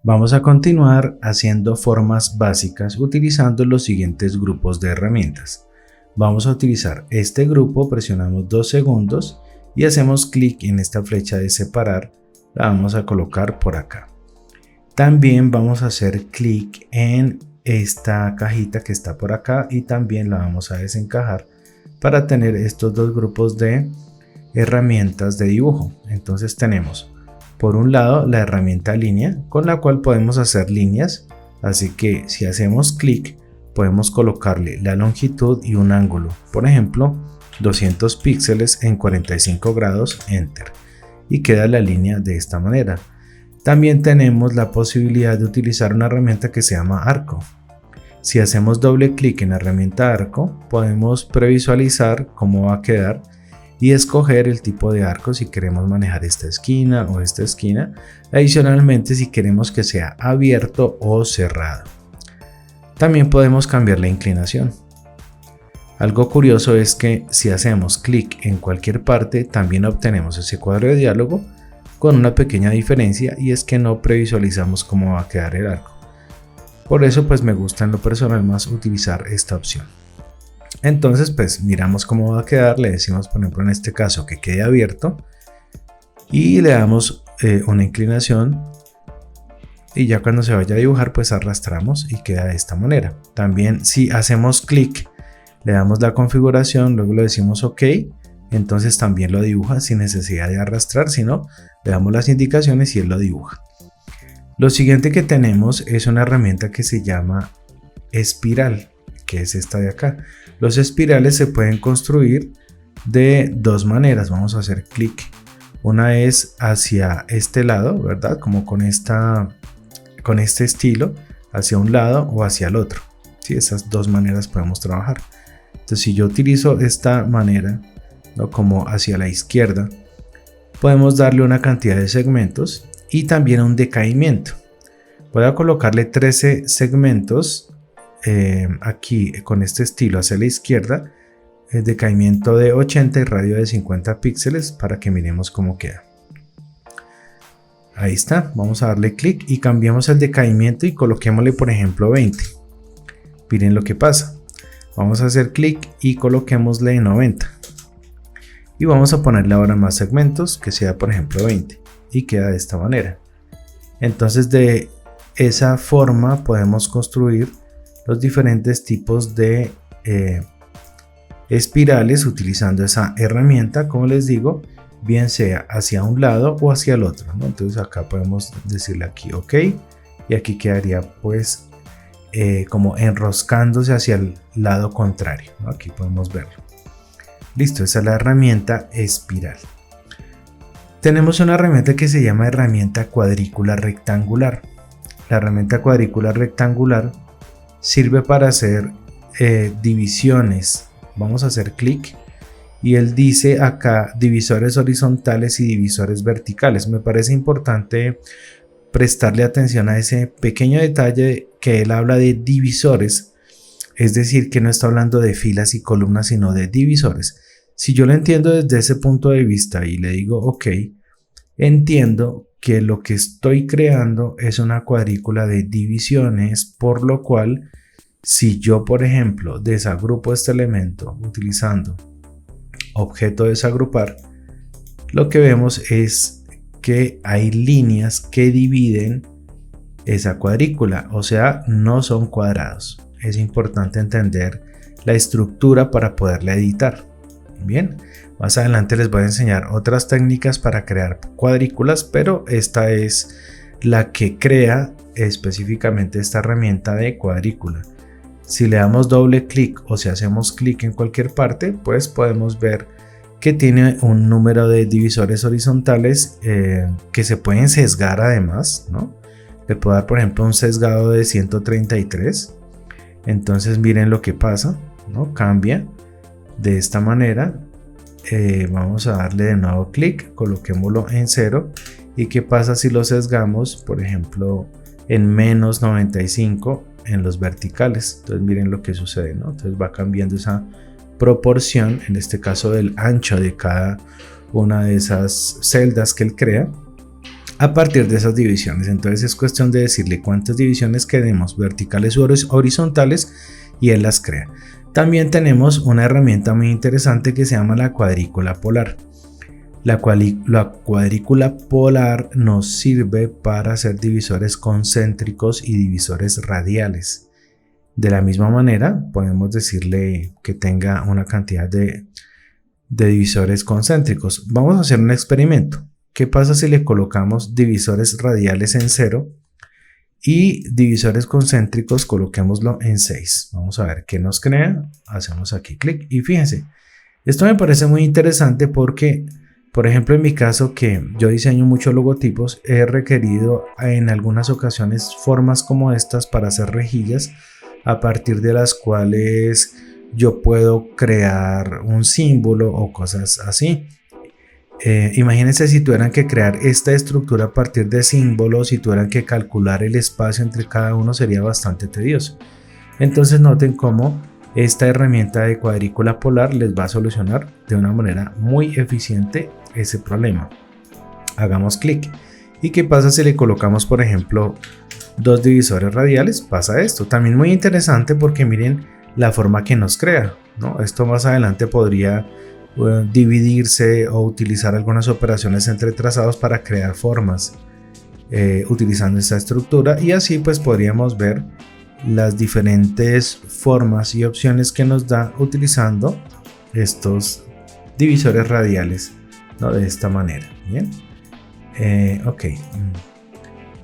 Vamos a continuar haciendo formas básicas utilizando los siguientes grupos de herramientas. Vamos a utilizar este grupo, presionamos 2 segundos y hacemos clic en esta flecha de separar, la vamos a colocar por acá. También vamos a hacer clic en esta cajita que está por acá y también la vamos a desencajar para tener estos dos grupos de herramientas de dibujo. Entonces tenemos por un lado la herramienta línea con la cual podemos hacer líneas, así que si hacemos clic podemos colocarle la longitud y un ángulo, por ejemplo 200 píxeles en 45 grados, enter, y queda la línea de esta manera. También tenemos la posibilidad de utilizar una herramienta que se llama arco. Si hacemos doble clic en la herramienta arco podemos previsualizar cómo va a quedar y escoger el tipo de arco si queremos manejar esta esquina o esta esquina, adicionalmente si queremos que sea abierto o cerrado. También podemos cambiar la inclinación. Algo curioso es que si hacemos clic en cualquier parte también obtenemos ese cuadro de diálogo con una pequeña diferencia, y es que no previsualizamos cómo va a quedar el arco. Por eso pues me gusta en lo personal más utilizar esta opción. Entonces pues miramos cómo va a quedar, le decimos por ejemplo en este caso que quede abierto y le damos una inclinación, y ya cuando se vaya a dibujar pues arrastramos y queda de esta manera. También si hacemos clic le damos la configuración, luego le decimos OK, entonces también lo dibuja sin necesidad de arrastrar, sino le damos las indicaciones y él lo dibuja. Lo siguiente que tenemos es una herramienta que se llama espiral, que es esta de acá. Los espirales se pueden construir de dos maneras. Vamos a hacer clic. Una es hacia este lado, ¿verdad? Como con este estilo, hacia un lado o hacia el otro. ¿Sí? Esas dos maneras podemos trabajar. Entonces si yo utilizo esta manera, ¿no? Como hacia la izquierda, podemos darle una cantidad de segmentos y también un decaimiento. Voy a colocarle 13 segmentos aquí con este estilo hacia la izquierda, el decaimiento de 80 y radio de 50 píxeles para que miremos cómo queda. Ahí está, vamos a darle clic y cambiamos el decaimiento y coloquémosle por ejemplo 20. Miren lo que pasa. Vamos a hacer clic y coloquémosle 90. Y vamos a ponerle ahora más segmentos, que sea por ejemplo 20, y queda de esta manera. Entonces de esa forma podemos construir los diferentes tipos de espirales utilizando esa herramienta, como les digo, bien sea hacia un lado o hacia el otro, ¿no? Entonces acá podemos decirle aquí OK, y aquí quedaría pues como enroscándose hacia el lado contrario, ¿no? Aquí podemos verlo. Listo, esa es la herramienta espiral. Tenemos una herramienta que se llama herramienta cuadrícula rectangular. La herramienta cuadrícula rectangular sirve para hacer divisiones. Vamos a hacer clic y él dice acá divisores horizontales y divisores verticales. Me parece importante prestarle atención a ese pequeño detalle que él habla de divisores, es decir, que no está hablando de filas y columnas, sino de divisores. Si yo lo entiendo desde ese punto de vista y le digo OK, entiendo que lo que estoy creando es una cuadrícula de divisiones, por lo cual si yo por ejemplo desagrupo este elemento utilizando objeto desagrupar, lo que vemos es que hay líneas que dividen esa cuadrícula, o sea, no son cuadrados. Es importante entender la estructura para poderla editar. Bien, más adelante les voy a enseñar otras técnicas para crear cuadrículas, pero esta es la que crea específicamente esta herramienta de cuadrícula. Si le damos doble clic o si hacemos clic en cualquier parte, pues podemos ver que tiene un número de divisores horizontales que se pueden sesgar además, ¿no? Le puedo dar por ejemplo un sesgado de 133. Entonces miren lo que pasa, ¿no? Cambia de esta manera. Vamos a darle de nuevo clic, coloquémoslo en 0. ¿Y qué pasa si lo sesgamos, por ejemplo, en menos 95 en los verticales? Entonces miren lo que sucede, ¿no? Entonces va cambiando esa proporción, en este caso del ancho de cada una de esas celdas que él crea. a partir de esas divisiones. Entonces es cuestión de decirle cuántas divisiones queremos, verticales u horizontales, y él las crea. También tenemos una herramienta muy interesante que se llama la cuadrícula polar. La cuadrícula polar nos sirve para hacer divisores concéntricos y divisores radiales. De la misma manera, podemos decirle que tenga una cantidad de divisores concéntricos. Vamos a hacer un experimento. ¿Qué pasa si le colocamos divisores radiales en 0 y divisores concéntricos coloquémoslo en 6? Vamos a ver qué nos crea. Hacemos aquí clic y fíjense, esto me parece muy interesante porque, por ejemplo, en mi caso, que yo diseño muchos logotipos, he requerido en algunas ocasiones formas como estas para hacer rejillas a partir de las cuales yo puedo crear un símbolo o cosas así. Imagínense si tuvieran que crear esta estructura a partir de símbolos y tuvieran que calcular el espacio entre cada uno, sería bastante tedioso. Entonces noten cómo esta herramienta de cuadrícula polar les va a solucionar de una manera muy eficiente ese problema. Hagamos clic. ¿Y qué pasa si le colocamos, por ejemplo, 2 divisores radiales? Pasa esto. También muy interesante porque miren la forma que nos crea, ¿no? Esto más adelante podría dividirse o utilizar algunas operaciones entre trazados para crear formas utilizando esta estructura, y así pues podríamos ver las diferentes formas y opciones que nos da utilizando estos divisores radiales, ¿no? De esta manera. Bien, ok,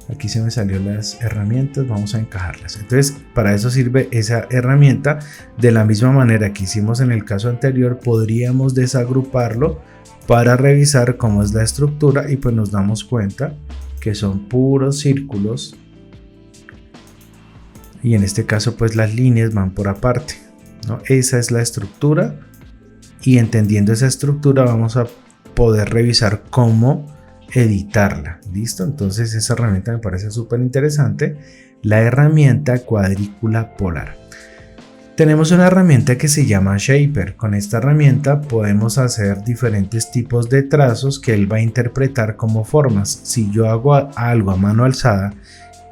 aquí se me salió las herramientas, vamos a encajarlas. Entonces para eso sirve esa herramienta. De la misma manera que hicimos en el caso anterior, podríamos desagruparlo para revisar cómo es la estructura, y pues nos damos cuenta que son puros círculos, y en este caso pues las líneas van por aparte, ¿no? Esa es la estructura, y entendiendo esa estructura vamos a poder revisar cómo editarla. ¿Listo? Entonces esa herramienta me parece súper interesante, la herramienta cuadrícula polar. Tenemos una herramienta que se llama Shaper. Con esta herramienta podemos hacer diferentes tipos de trazos que él va a interpretar como formas. Si yo hago algo a mano alzada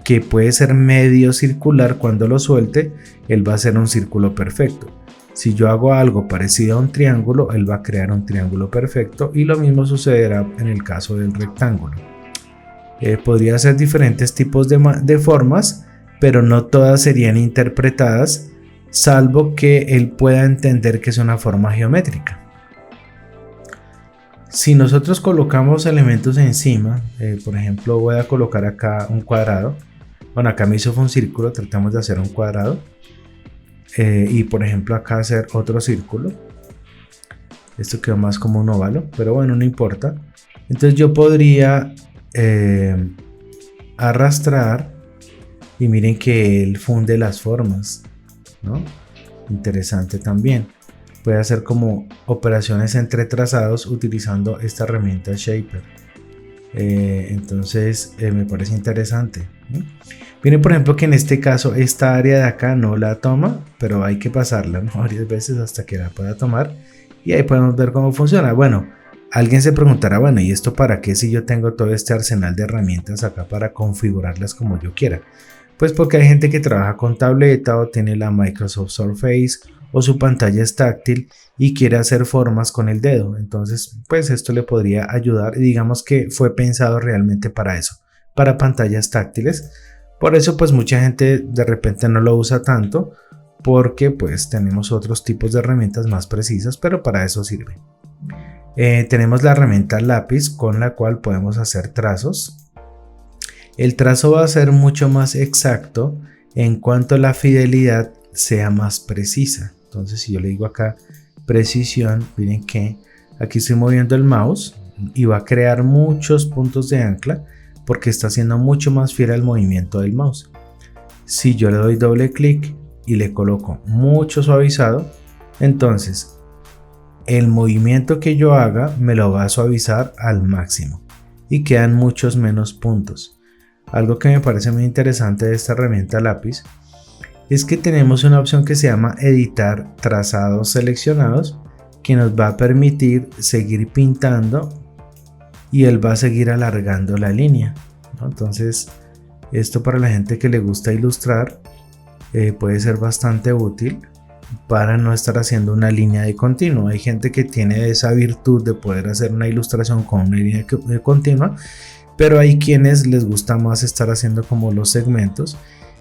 que puede ser medio circular, cuando lo suelte él va a hacer un círculo perfecto. Si yo hago algo parecido a un triángulo, él va a crear un triángulo perfecto, y lo mismo sucederá en el caso del rectángulo. Podría ser diferentes tipos de formas, pero no todas serían interpretadas, salvo que él pueda entender que es una forma geométrica. Si nosotros colocamos elementos encima, por ejemplo voy a colocar acá un cuadrado. Bueno, acá me hizo un círculo, tratamos de hacer un cuadrado. Y por ejemplo acá hacer otro círculo. Esto quedó más como un óvalo, pero bueno, no importa. Entonces yo podría arrastrar, y miren que él funde las formas, ¿no? Interesante también. Puede hacer como operaciones entre trazados utilizando esta herramienta Shaper. Entonces me parece interesante, ¿no? Miren por ejemplo que en este caso esta área de acá no la toma, pero hay que pasarla, ¿no? Varias veces hasta que la pueda tomar, y ahí podemos ver cómo funciona. Bueno, alguien se preguntará, bueno, ¿y esto para qué si yo tengo todo este arsenal de herramientas acá para configurarlas como yo quiera? Pues porque hay gente que trabaja con tableta o tiene la Microsoft Surface o su pantalla es táctil y quiere hacer formas con el dedo. Entonces pues esto le podría ayudar, y digamos que fue pensado realmente para eso, para pantallas táctiles. Por eso pues mucha gente de repente no lo usa tanto, porque pues tenemos otros tipos de herramientas más precisas, pero para eso sirve. Tenemos la herramienta lápiz, con la cual podemos hacer trazos. El trazo va a ser mucho más exacto en cuanto la fidelidad sea más precisa. Entonces si yo le digo acá precisión, miren que aquí estoy moviendo el mouse y va a crear muchos puntos de ancla, porque está siendo mucho más fiel al movimiento del mouse. Si yo le doy doble clic y le coloco mucho suavizado, entonces el movimiento que yo haga me lo va a suavizar al máximo y quedan muchos menos puntos. Algo que me parece muy interesante de esta herramienta lápiz es que tenemos una opción que se llama editar trazados seleccionados, que nos va a permitir seguir pintando y él va a seguir alargando la línea, ¿no? Entonces esto para la gente que le gusta ilustrar puede ser bastante útil para no estar haciendo una línea de continuo. Hay gente que tiene esa virtud de poder hacer una ilustración con una línea continua, pero hay quienes les gusta más estar haciendo como los segmentos,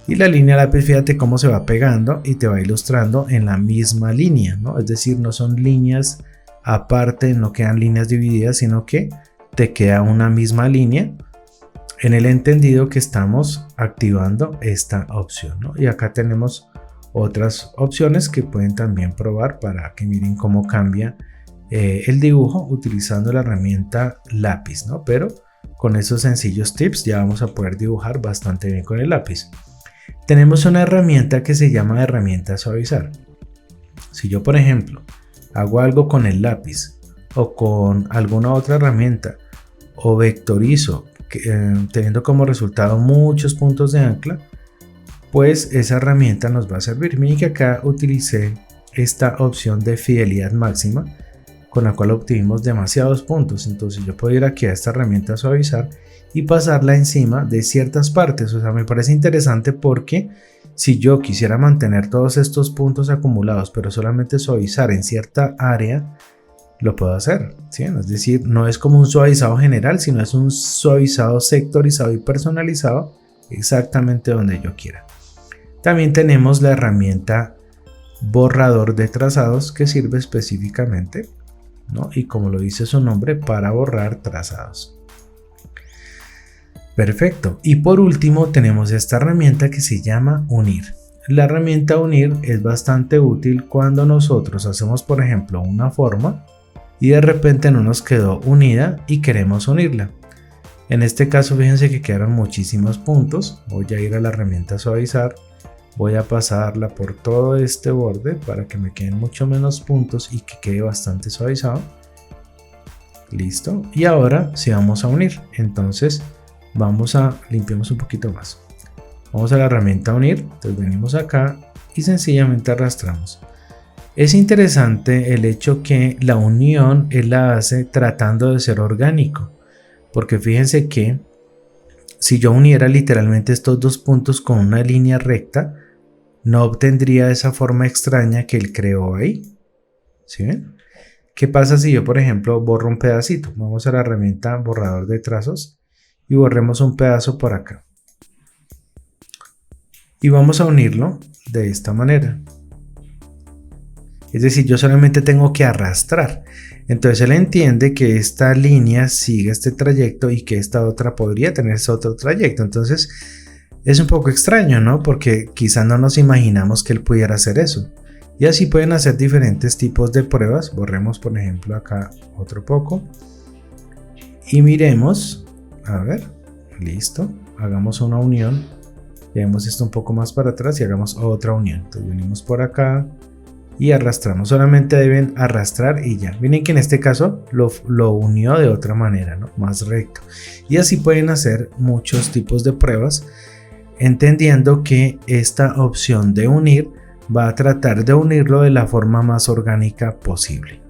y la línea lápiz, fíjate cómo se va pegando y te va ilustrando en la misma línea, ¿no? Es decir, no son líneas aparte, no quedan líneas divididas, sino que te queda una misma línea en el entendido que estamos activando esta opción, ¿no? Y acá tenemos otras opciones que pueden también probar para que miren cómo cambia el dibujo utilizando la herramienta lápiz, ¿no? Pero con esos sencillos tips ya vamos a poder dibujar bastante bien con el lápiz. Tenemos una herramienta que se llama herramienta suavizar. Si yo, por ejemplo, hago algo con el lápiz o con alguna otra herramienta o vectorizo teniendo como resultado muchos puntos de ancla, pues esa herramienta nos va a servir. Miren que acá utilicé esta opción de fidelidad máxima con la cual obtuvimos demasiados puntos. Entonces yo puedo ir aquí a esta herramienta suavizar y pasarla encima de ciertas partes. O sea, me parece interesante porque si yo quisiera mantener todos estos puntos acumulados pero solamente suavizar en cierta área, lo puedo hacer, ¿sí? Es decir, no es como un suavizado general, sino es un suavizado sectorizado y personalizado exactamente donde yo quiera. También tenemos la herramienta borrador de trazados, que sirve específicamente, ¿no? Y como lo dice su nombre, para borrar trazados. Perfecto. Y por último tenemos esta herramienta que se llama unir. La herramienta unir es bastante útil cuando nosotros hacemos, por ejemplo, una forma y de repente no nos quedó unida y queremos unirla. En este caso, fíjense que quedaron muchísimos puntos. Voy a ir a la herramienta suavizar, voy a pasarla por todo este borde para que me queden mucho menos puntos y que quede bastante suavizado. Listo. Y ahora sí vamos a unir. Entonces limpiamos un poquito más. Vamos a la herramienta unir. Entonces venimos acá y sencillamente arrastramos. Es interesante el hecho que la unión él la hace tratando de ser orgánico, porque fíjense que si yo uniera literalmente estos dos puntos con una línea recta, no obtendría esa forma extraña que él creó ahí. ¿Sí ven? ¿Qué pasa si yo, por ejemplo, borro un pedacito? Vamos a la herramienta borrador de trazos y borremos un pedazo por acá. Y vamos a unirlo de esta manera. Es decir, yo solamente tengo que arrastrar. Entonces él entiende que esta línea sigue este trayecto y que esta otra podría tener ese otro trayecto. Entonces es un poco extraño, ¿no? Porque quizá no nos imaginamos que él pudiera hacer eso. Y así pueden hacer diferentes tipos de pruebas. Borremos, por ejemplo, acá otro poco. Y miremos. A ver, listo. Hagamos una unión. Llevemos esto un poco más para atrás y hagamos otra unión. Entonces venimos por acá y arrastramos. Solamente deben arrastrar y ya. Miren que en este caso lo unió de otra manera, ¿no? Más recto. Y así pueden hacer muchos tipos de pruebas, entendiendo que esta opción de unir va a tratar de unirlo de la forma más orgánica posible.